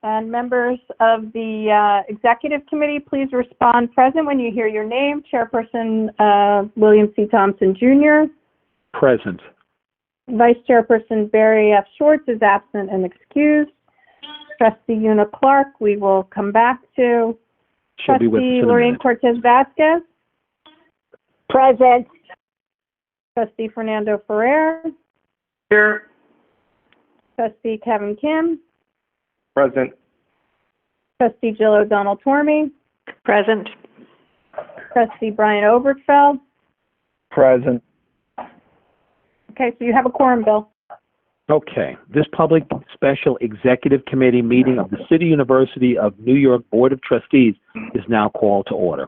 And members of the Executive Committee, please respond present when you hear your name. Chairperson William C. Thompson, Jr. Present. Vice Chairperson Barry F. Schwartz is absent and excused. Trustee Una Clark, we will come back to. She'll be with us Trustee in a Lorraine minute. Cortez Vasquez. Present. Trustee Fernando Ferrer. Here. Trustee Kevin Kim. Present. Trustee Jill O'Donnell Tormey. Present. Trustee Brian Oberfeld. Present. Okay, so you have a quorum, Bill. Okay. This public special executive committee meeting of the City University of New York Board of Trustees is now called to order.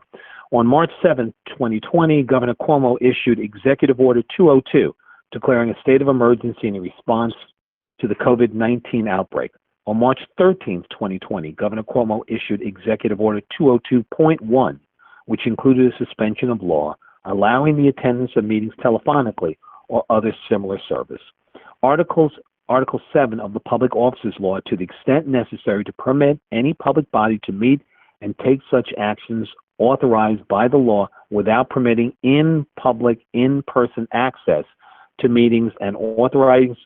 On March 7, 2020, Governor Cuomo issued Executive Order 202, declaring a state of emergency in response to the COVID-19 outbreak. On March 13, 2020, Governor Cuomo issued Executive Order 202.1, which included a suspension of law, allowing the attendance of meetings telephonically or other similar service. Article 7 of the Public Officers Law, to the extent necessary to permit any public body to meet and take such actions authorized by the law without permitting in-person access to meetings and authorizing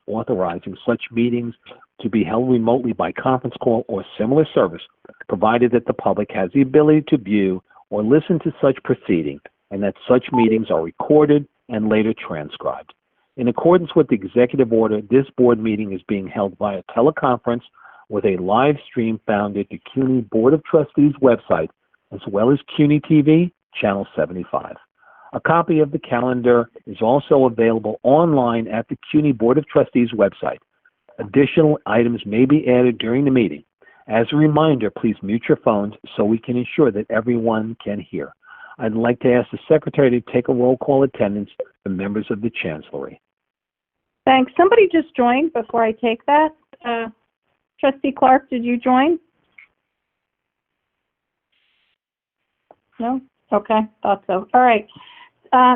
such meetings to be held remotely by conference call or similar service, provided that the public has the ability to view or listen to such proceeding and that such meetings are recorded and later transcribed. In accordance with the executive order, this board meeting is being held via teleconference with a live stream found at the Cuny Board of Trustees website, as well as Cuny TV, Channel 75. A copy of the calendar is also available online at the Cuny Board of Trustees website. Additional items may be added during the meeting. As a reminder, please mute your phones so we can ensure that everyone can hear. I'd like to ask the Secretary to take a roll call attendance for members of the Chancellery. Thanks. Somebody just joined before I take that. Trustee Clark, did you join? No? Okay, thought so. All right.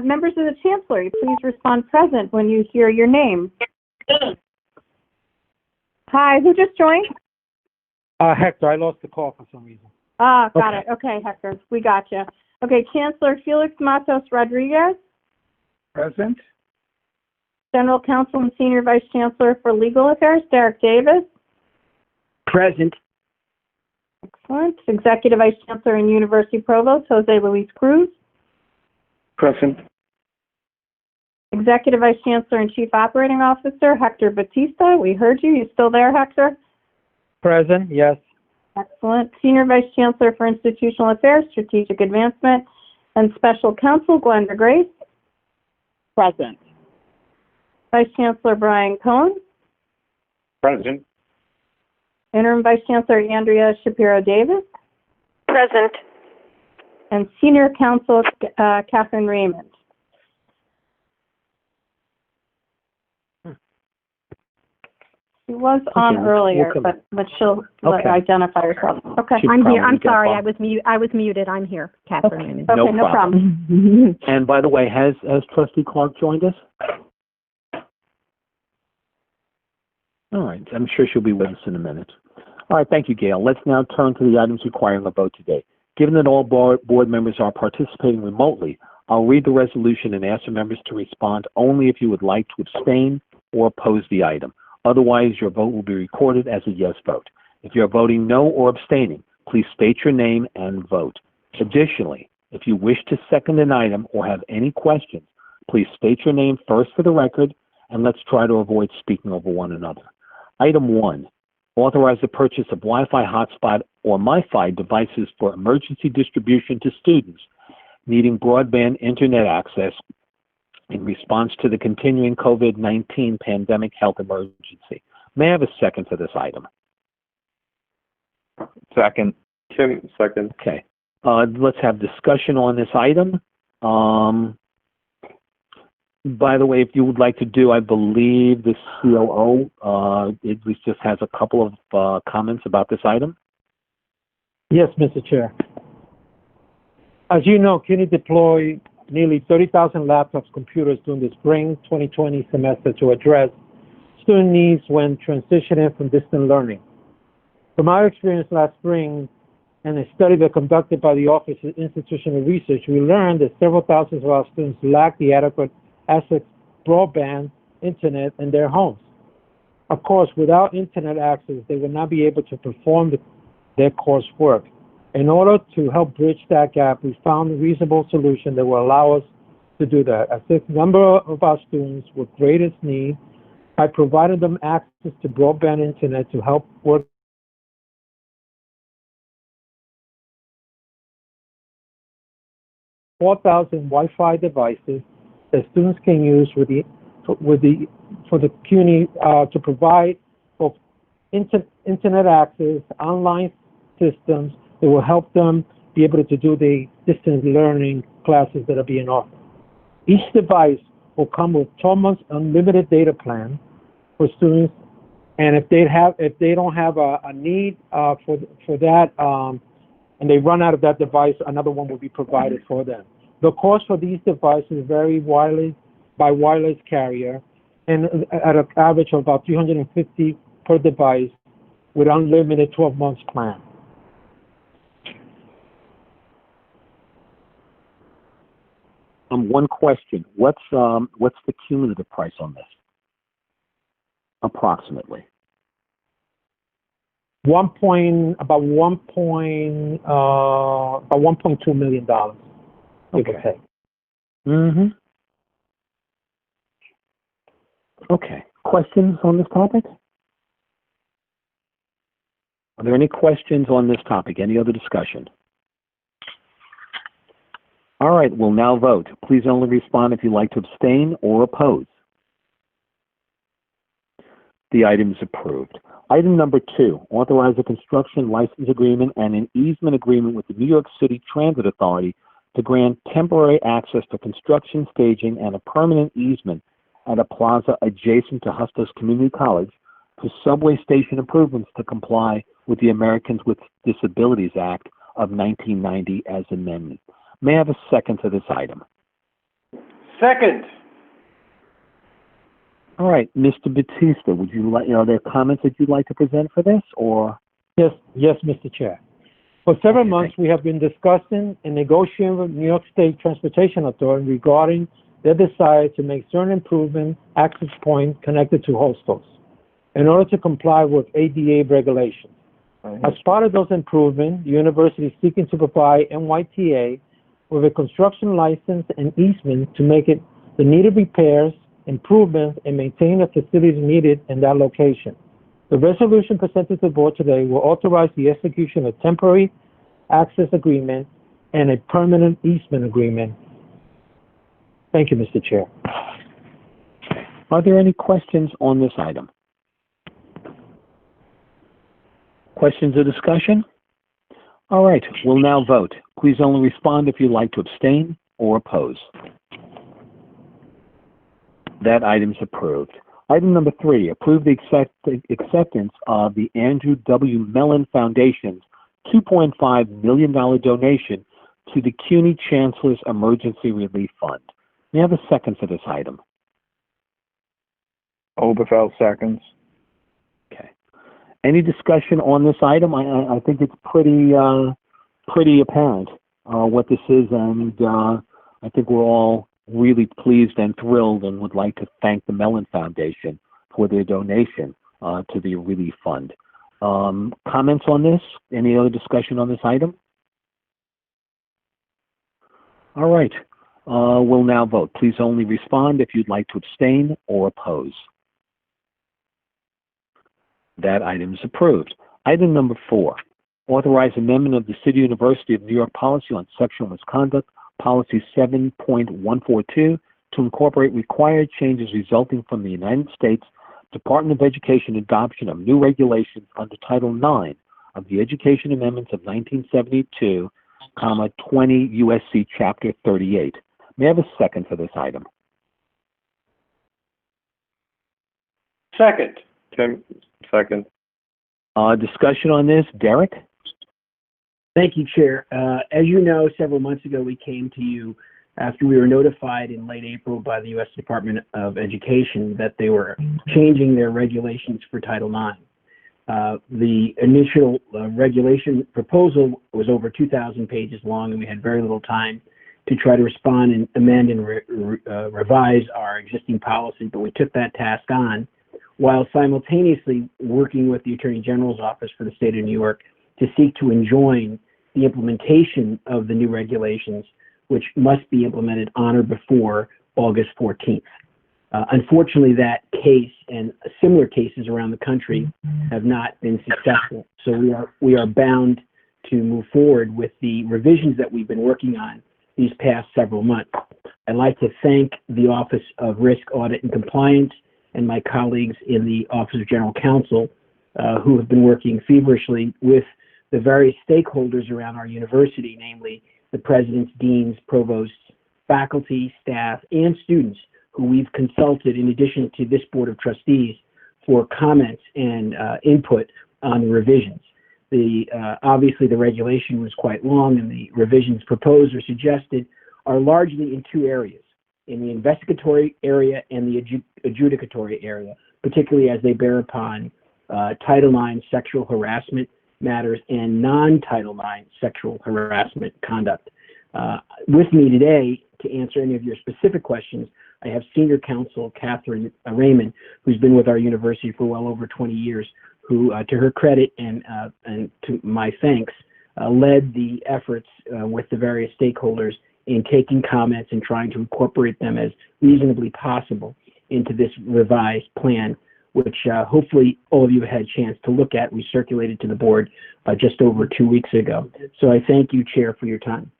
Members of the Chancellery, please respond present when you hear your name. Hi, who just joined? Hector, I lost the call for some reason. Got it. Okay, Hector, we got you. Okay, Chancellor Felix Matos Rodriguez. Present. General Counsel and Senior Vice Chancellor for Legal Affairs, Derek Davis. Present. Excellent. Executive Vice Chancellor and University Provost, Jose Luis Cruz. Present. Executive Vice Chancellor and Chief Operating Officer, Hector Batista. We heard you. You still there, Hector? Present, yes. Excellent. Senior Vice Chancellor for Institutional Affairs, Strategic Advancement, and Special Counsel, Glenda Grace. Present. Vice Chancellor Brian Cohen. Present. Interim Vice Chancellor Andrea Shapiro Davis. Present. And Senior Counsel Catherine Raymond. She was on earlier, but she'll identify herself. Okay. I'm here. I'm sorry. I was muted. I'm here, Catherine Raymond. Okay, no problem. And by the way, has Trustee Clark joined us? All right. I'm sure she'll be with us in a minute. All right. Thank you, Gail. Let's now turn to the items requiring a vote today. Given that all board members are participating remotely, I'll read the resolution and ask the members to respond only if you would like to abstain or oppose the item. Otherwise, your vote will be recorded as a yes vote. If you're voting no or abstaining, please state your name and vote. Additionally, if you wish to second an item or have any questions, please state your name first for the record, and let's try to avoid speaking over one another. Item 1, authorize the purchase of Wi-Fi hotspot or MiFi devices for emergency distribution to students needing broadband internet access in response to the continuing COVID-19 pandemic health emergency. May I have a second for this item? Second. Kim, second. Okay. Let's have discussion on this item. By the way, if you would like to do, I believe the COO at least just has a couple of comments about this item. Yes, Mr. Chair. As you know, Cuny deployed nearly 30,000 laptops, computers during the spring 2020 semester to address student needs when transitioning from distant learning. From our experience last spring and a study that conducted by the Office of Institutional Research, we learned that several thousands of our students lack the adequate access broadband internet in their homes. Of course, without internet access, they would not be able to perform their coursework. In order to help bridge that gap, we found a reasonable solution that will allow us to do that. Assist a number of our students with greatest need by providing them access to broadband internet to help work 4,000 Wi-Fi devices that students can use for the CUNY to provide both internet access, online systems that will help them be able to do the distance learning classes that are being offered. Each device will come with 12 months unlimited data plan for students, and if they don't have a need for that, and they run out of that device, another one will be provided for them. The cost for these devices vary by wireless carrier, and at an average of about $350 per device with unlimited 12 months plan. One question: what's the cumulative price on this? Approximately. About $1.2 million. Okay. Mm-hmm. Okay. Questions on this topic? Are there any questions on this topic? Any other discussion? All right, we'll now vote. Please only respond if you'd like to abstain or oppose. The item is approved. Item number 2, authorize a construction license agreement and an easement agreement with the New York City Transit Authority to grant temporary access to construction staging and a permanent easement at a plaza adjacent to Hustos Community College to subway station improvements to comply with the Americans with Disabilities Act of 1990 as amended. May I have a second to this item? Second. All right, Mr. Batista, would you like, are there comments that you'd like to present for this, or? Yes, Mr. Chair. For several months, we have been discussing and negotiating with New York State Transportation Authority regarding their desire to make certain improvement access points connected to hostels in order to comply with ADA regulations. As part of those improvements, the university is seeking to provide NYTA with a construction license and easement to make it the needed repairs, improvements, and maintain the facilities needed in that location. The resolution presented to the board today will authorize the execution of temporary access agreement and a permanent easement agreement. Thank you, Mr. Chair. Are there any questions on this item? Questions or discussion? All right, we'll now vote. Please only respond if you'd like to abstain or oppose. That item is approved. Item number 3, approve the acceptance of the Andrew W. Mellon Foundation's $2.5 million donation to the Cuny Chancellor's Emergency Relief Fund. May I have a second for this item? Oberfeld seconds. Okay. Any discussion on this item? I think it's pretty apparent what this is, and I think we're all really pleased and thrilled and would like to thank the Mellon Foundation for their donation to the relief fund. Comments on this? Any other discussion on this item? All right. We'll now vote. Please only respond if you'd like to abstain or oppose. That item is approved. Item number 4, authorize amendment of the City University of New York policy on sexual misconduct, policy 7.142, to incorporate required changes resulting from the United States Department of Education adoption of new regulations under Title IX of the Education Amendments of 1972, 20 USC Chapter 38. May I have a second for this item? Second. Tim, second. Discussion on this, Derek? Thank you, Chair. As you know, several months ago, we came to you after we were notified in late April by the U.S. Department of Education that they were changing their regulations for Title IX. The initial regulation proposal was over 2,000 pages long, and we had very little time to try to respond and amend and revise our existing policy, but we took that task on while simultaneously working with the Attorney General's office for the state of New York to seek to enjoin the implementation of the new regulations, which must be implemented on or before August 14th. Unfortunately, that case and similar cases around the country have not been successful. So we are bound to move forward with the revisions that we've been working on these past several months. I'd like to thank the Office of Risk, Audit, and Compliance and my colleagues in the Office of General Counsel who have been working feverishly with the various stakeholders around our university, namely the presidents, deans, provosts, faculty, staff, and students who we've consulted in addition to this Board of Trustees for comments and input on the revisions. Obviously, the regulation was quite long, and the revisions proposed or suggested are largely in two areas, in the investigatory area and the adjudicatory area, particularly as they bear upon Title IX sexual harassment matters and non-Title IX sexual harassment conduct. With me today to answer any of your specific questions, I have Senior Counsel Catherine Raymond, who's been with our university for well over 20 years, who, to her credit and to my thanks, led the efforts with the various stakeholders in taking comments and trying to incorporate them as reasonably possible into this revised plan, which hopefully all of you had a chance to look at. We circulated to the board just over 2 weeks ago. So I thank you, Chair, for your time.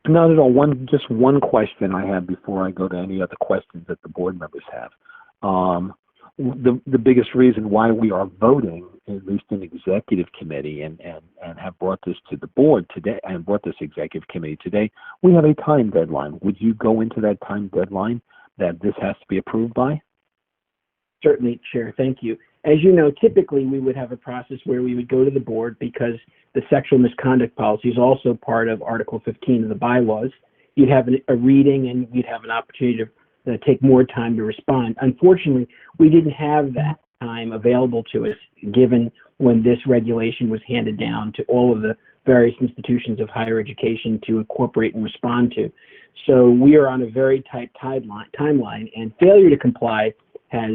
Not at all. Just one question I have before I go to any other questions that the board members have. The biggest reason why we are voting, at least in executive committee, and have brought this to the board today and brought this executive committee today, we have a time deadline. Would you go into that time deadline that this has to be approved by? Certainly, Chair. Thank you. As you know, typically we would have a process where we would go to the board because the sexual misconduct policy is also part of Article 15 of the bylaws. You'd have a reading and you'd have an opportunity to take more time to respond. Unfortunately, we didn't have that time available to us given when this regulation was handed down to all of the various institutions of higher education to incorporate and respond to. So we are on a very tight timeline, and failure to comply has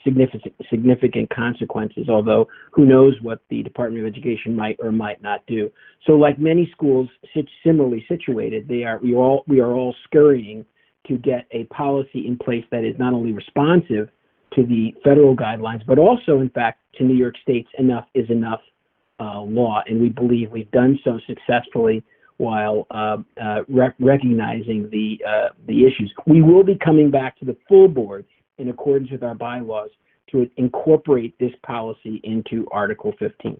significant consequences, although who knows what the Department of Education might or might not do. So like many schools similarly situated, we are all scurrying to get a policy in place that is not only responsive to the federal guidelines, but also, in fact, to New York State's enough is enough law. And we believe we've done so successfully while recognizing the issues. We will be coming back to the full board in accordance with our bylaws to incorporate this policy into Article 15.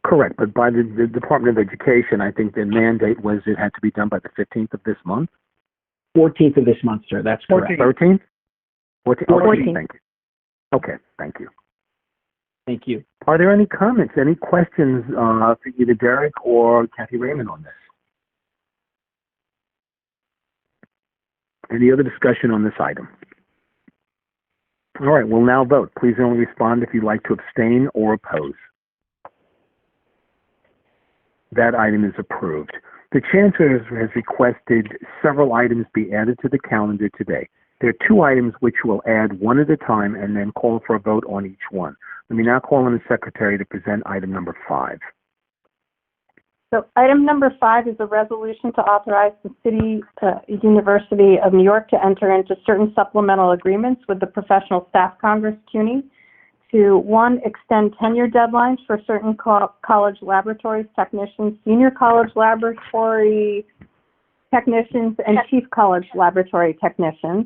Correct, but by the Department of Education, I think the mandate was it had to be done by the 15th of this month? 14th of this month, sir. That's correct. 13th? 14th? 14th. Thank you. Okay, thank you. Thank you. Are there any comments, any questions for either Derek or Kathy Raymond on this? Any other discussion on this item? All right, we'll now vote. Please only respond if you'd like to abstain or oppose. That item is approved. The Chancellor has requested several items be added to the calendar today. There are two items which we'll add one at a time and then call for a vote on each one. Let me now call on the Secretary to present item number 5. So item number 5 is a resolution to authorize the City University of New York to enter into certain supplemental agreements with the Professional Staff Congress, Cuny, to 1, extend tenure deadlines for certain college laboratories technicians, senior college laboratory technicians, and chief college laboratory technicians.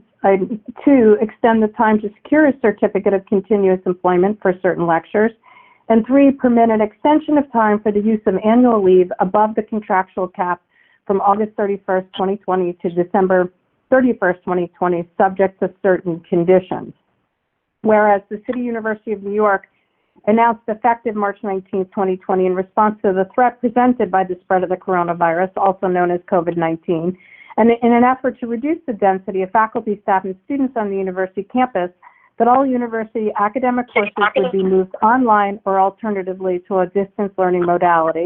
2, extend the time to secure a certificate of continuous employment for certain lectures. And 3, permit an extension of time for the use of annual leave above the contractual cap from August 31st, 2020 to December 31st, 2020, subject to certain conditions. Whereas the City University of New York announced effective March 19, 2020, in response to the threat presented by the spread of the coronavirus, also known as COVID-19, and in an effort to reduce the density of faculty, staff, and students on the university campus, that all university academic courses would be moved online or alternatively to a distance learning modality.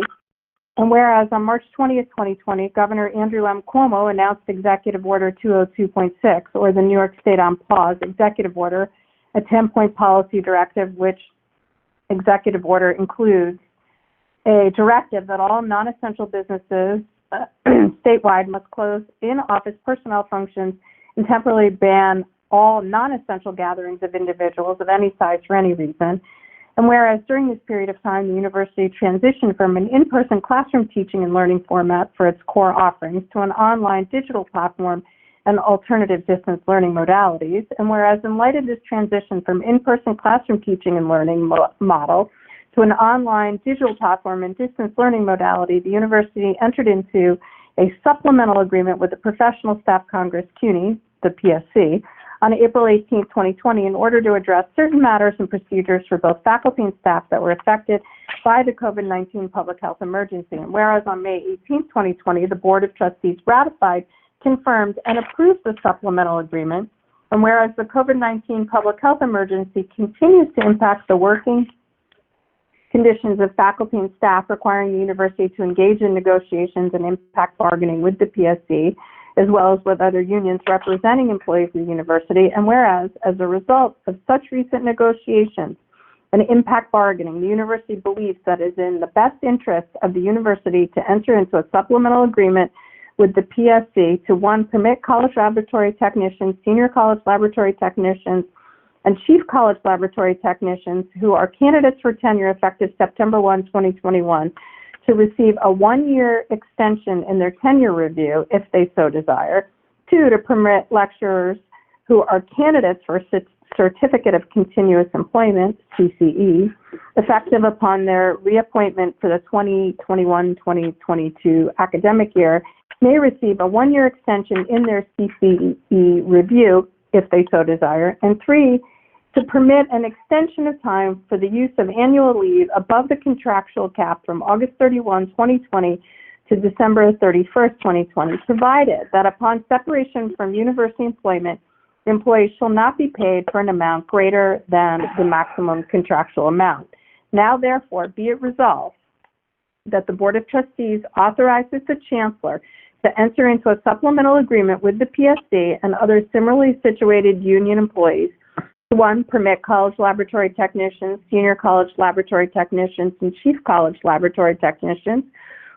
And whereas on March 20th, 2020, Governor Andrew M. Cuomo announced Executive Order 202.6, or the New York State on Pause Executive Order, a 10-point policy directive, which executive order includes a directive that all non-essential businesses statewide must close in-office personnel functions and temporarily ban all non-essential gatherings of individuals of any size for any reason. And whereas during this period of time, the university transitioned from an in-person classroom teaching and learning format for its core offerings to an online digital platform and alternative distance learning modalities. And whereas in light of this transition from in-person classroom teaching and learning model to an online digital platform and distance learning modality, the university entered into a supplemental agreement with the Professional Staff Congress, Cuny, the PSC, on April 18, 2020, in order to address certain matters and procedures for both faculty and staff that were affected by the COVID-19 public health emergency. And whereas on May 18, 2020, the Board of Trustees ratified, confirmed, and approved the supplemental agreement, and whereas the COVID-19 public health emergency continues to impact the working conditions of faculty and staff, requiring the university to engage in negotiations and impact bargaining with the PSC, as well as with other unions representing employees of the university. And whereas, as a result of such recent negotiations and impact bargaining, the university believes that it is in the best interest of the university to enter into a supplemental agreement with the PSC to, one, permit college laboratory technicians, senior college laboratory technicians, and chief college laboratory technicians who are candidates for tenure effective September 1, 2021, to receive a one-year extension in their tenure review if they so desire. Two, to permit lecturers who are candidates for a Certificate of Continuous Employment, CCE, effective upon their reappointment for the 2021-2022 academic year, may receive a one-year extension in their CCE review if they so desire. And three, to permit an extension of time for the use of annual leave above the contractual cap from August 31, 2020 to December 31st, 2020, provided that upon separation from university employment, the employee shall not be paid for an amount greater than the maximum contractual amount. Now, therefore, be it resolved that the Board of Trustees authorizes the Chancellor to enter into a supplemental agreement with the PSC and other similarly situated union employees. One, permit college laboratory technicians, senior college laboratory technicians, and chief college laboratory technicians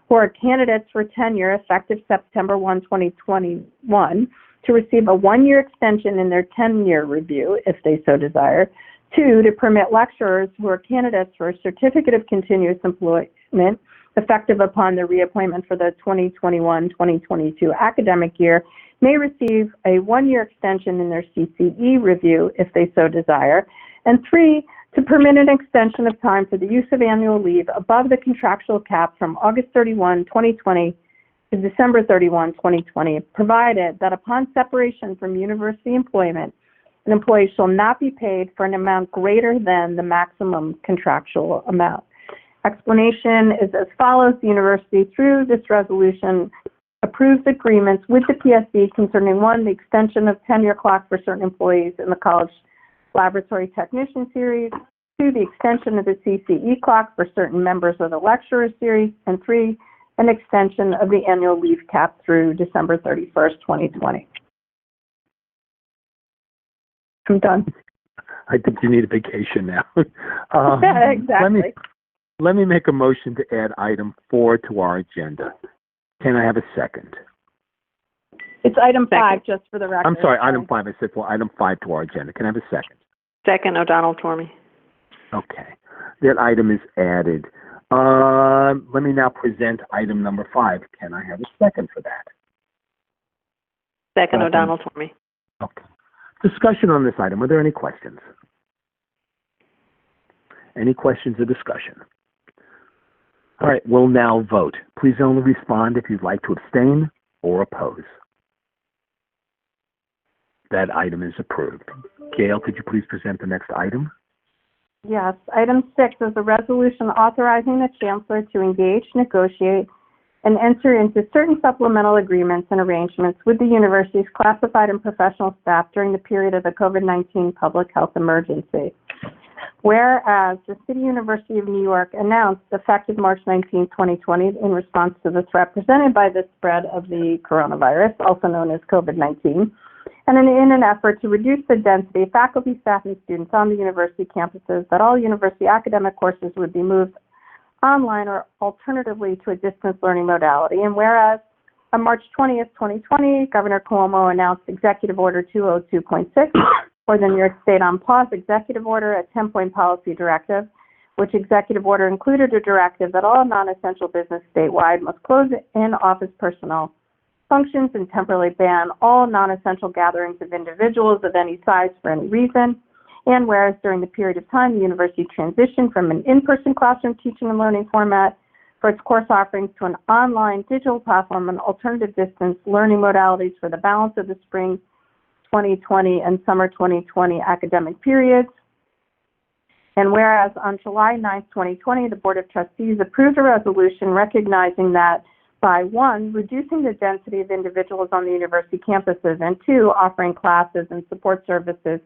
who are candidates for tenure effective September 1, 2021, to receive a one-year extension in their tenure review if they so desire. Two, to permit lecturers who are candidates for a Certificate of Continuous Employment effective upon their reappointment for the 2021-2022 academic year may receive a one-year extension in their CCE review if they so desire. And three, to permit an extension of time for the use of annual leave above the contractual cap from August 31, 2020 to December 31, 2020, provided that upon separation from university employment, an employee shall not be paid for an amount greater than the maximum contractual amount. Explanation is as follows. The university, through this resolution, approves agreements with the PSC concerning, one, the extension of tenure clock for certain employees in the college laboratory technician series, two, the extension of the CCE clock for certain members of the lecturer series, and three, an extension of the annual leave cap through December 31st, 2020. I'm done. I think you need a vacation now. Exactly. Let me make a motion to add item 4 to our agenda. Can I have a second? It's item 5, just for the record. I'm sorry, item 5. I said for item 5 to our agenda. Can I have a second? Second, O'Donnell Tormey. Okay. That item is added. Let me now present item number 5. Can I have a second for that? Second, O'Donnell Tormey. Okay. Discussion on this item. Are there any questions? Any questions or discussion? All right, we'll now vote. Please only respond if you'd like to abstain or oppose. That item is approved. Gail, could you please present the next item? Yes. Item 6 is a resolution authorizing the Chancellor to engage, negotiate, and enter into certain supplemental agreements and arrangements with the university's classified and professional staff during the period of the COVID-19 public health emergency. Whereas the City University of New York announced effective March 19, 2020, in response to the threat presented by the spread of the coronavirus, also known as COVID-19, and in an effort to reduce the density of faculty, staff, and students on the university campuses, that all university academic courses would be moved online or alternatively to a distance learning modality. And whereas on March 20th, 2020, Governor Cuomo announced Executive Order 202.6, or the New York State on Pause Executive Order, a 10-point policy directive, which executive order included a directive that all non-essential business statewide must close in-office personnel functions and temporarily ban all non-essential gatherings of individuals of any size for any reason. And whereas during the period of time, the university transitioned from an in-person classroom teaching and learning format for its course offerings to an online digital platform and alternative distance learning modalities for the balance of the spring 2020 and summer 2020 academic periods. And whereas on July 9, 2020, the Board of Trustees approved a resolution recognizing that by 1, reducing the density of individuals on the university campuses, and 2, offering classes and support services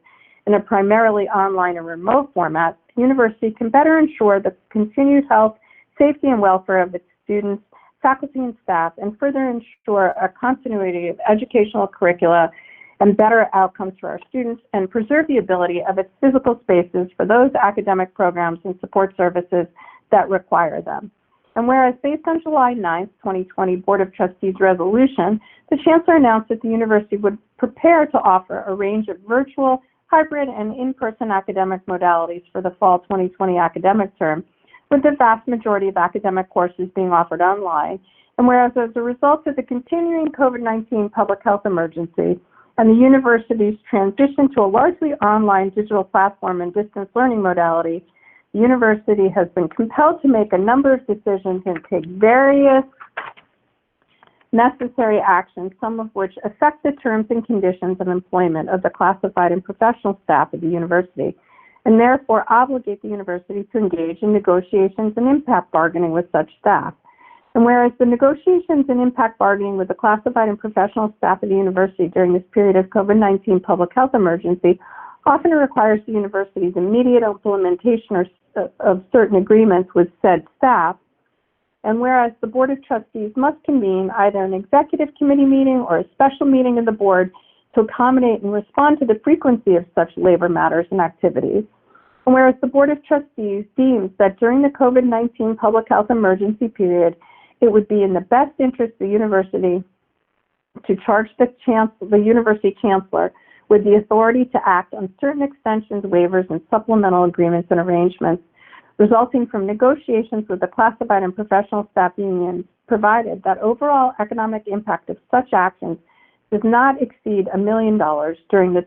in a primarily online and remote format, the university can better ensure the continued health, safety, and welfare of its students, faculty, and staff, and further ensure a continuity of educational curricula and better outcomes for our students, and preserve the ability of its physical spaces for those academic programs and support services that require them. And whereas based on July 9, 2020 Board of Trustees resolution, the Chancellor announced that the university would prepare to offer a range of virtual, hybrid, and in-person academic modalities for the fall 2020 academic term, with the vast majority of academic courses being offered online. And whereas as a result of the continuing COVID-19 public health emergency and the university's transition to a largely online digital platform and distance learning modality, the university has been compelled to make a number of decisions and take various necessary actions, some of which affect the terms and conditions of employment of the classified and professional staff of the university, and therefore obligate the university to engage in negotiations and impact bargaining with such staff. And whereas the negotiations and impact bargaining with the classified and professional staff of the university during this period of COVID-19 public health emergency often requires the university's immediate implementation of certain agreements with said staff, and whereas the Board of Trustees must convene either an executive committee meeting or a special meeting of the board to accommodate and respond to the frequency of such labor matters and activities, and whereas the Board of Trustees deems that during the COVID-19 public health emergency period, it would be in the best interest of the university to charge the university chancellor with the authority to act on certain extensions, waivers, and supplemental agreements and arrangements resulting from negotiations with the classified and professional staff unions, provided that overall economic impact of such actions does not exceed $1 million during the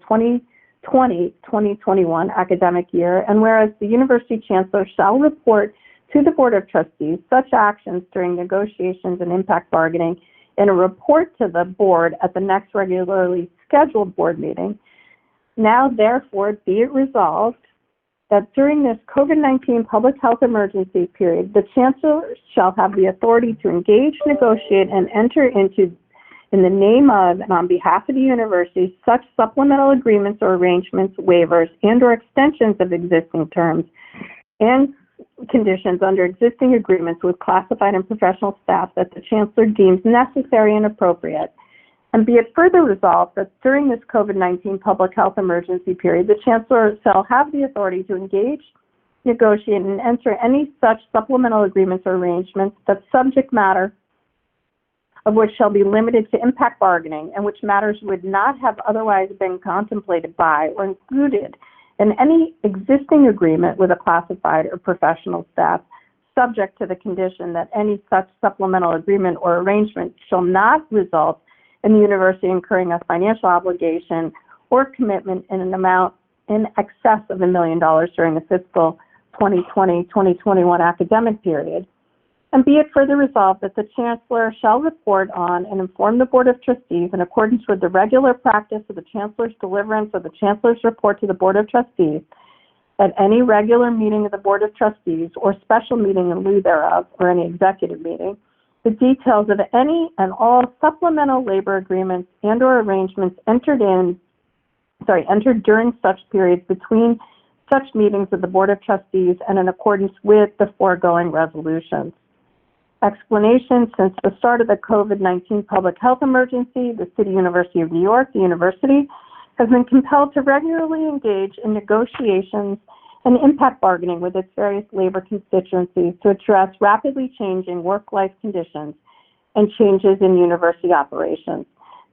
2020-2021 academic year, and whereas the university chancellor shall report to the Board of Trustees such actions during negotiations and impact bargaining in a report to the board at the next regularly scheduled board meeting. Now, therefore, be it resolved that during this COVID-19 public health emergency period, the Chancellor shall have the authority to engage, negotiate, and enter into, in the name of and on behalf of the university, such supplemental agreements or arrangements, waivers, and or extensions of existing terms and conditions under existing agreements with classified and professional staff that the Chancellor deems necessary and appropriate. And be it further resolved that during this COVID-19 public health emergency period, the Chancellor shall have the authority to engage, negotiate, and enter any such supplemental agreements or arrangements that subject matter of which shall be limited to impact bargaining and which matters would not have otherwise been contemplated by or included in any existing agreement with a classified or professional staff, subject to the condition that any such supplemental agreement or arrangement shall not result in the university incurring a financial obligation or commitment in an amount in excess of $1 million during the fiscal 2020-2021 academic period. And be it further resolved that the Chancellor shall report on and inform the Board of Trustees in accordance with the regular practice of the Chancellor's deliverance of the Chancellor's report to the Board of Trustees at any regular meeting of the Board of Trustees or special meeting in lieu thereof or any executive meeting, the details of any and all supplemental labor agreements and/or arrangements entered during such periods between such meetings of the Board of Trustees and in accordance with the foregoing resolutions. Explanation: since the start of the COVID-19 public health emergency, the City University of New York, the university, has been compelled to regularly engage in negotiations and impact bargaining with its various labor constituencies to address rapidly changing work-life conditions and changes in university operations.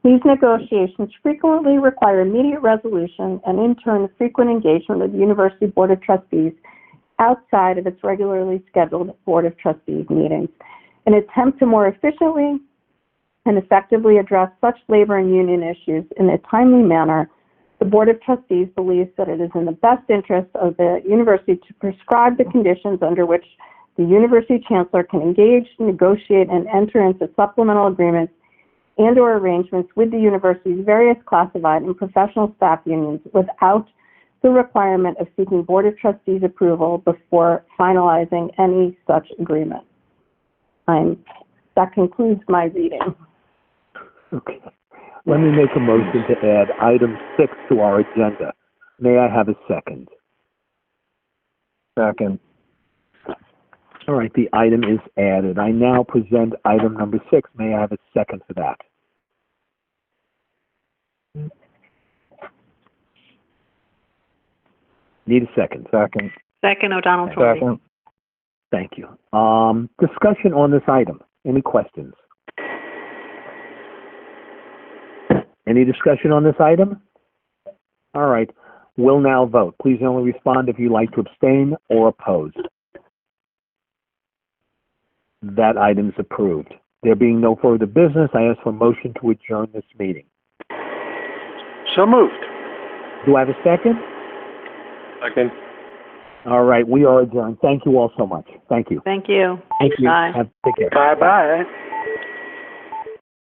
These negotiations frequently require immediate resolution and, in turn, frequent engagement with the University Board of Trustees outside of its regularly scheduled Board of Trustees meetings. In an attempt to more efficiently and effectively address such labor and union issues in a timely manner, the Board of Trustees believes that it is in the best interest of the university to prescribe the conditions under which the university chancellor can engage, negotiate, and enter into supplemental agreements and/or arrangements with the university's various classified and professional staff unions without the requirement of seeking Board of Trustees approval before finalizing any such agreement. That concludes my reading. Okay. Let me make a motion to add item 6 to our agenda. May I have a second? Second. All right, the item is added. I now present item number 6. May I have a second for that? Need a second. Second. Second, O'Donnell Tormey. Second. Thank you. Discussion on this item. Any questions? Any discussion on this item? All right. We'll now vote. Please only respond if you like to abstain or oppose. That item is approved. There being no further business, I ask for a motion to adjourn this meeting. So moved. Do I have a second? Second. All right. We are adjourned. Thank you all so much. Thank you. Thank you. Thank you. Bye. Take care. Bye-bye.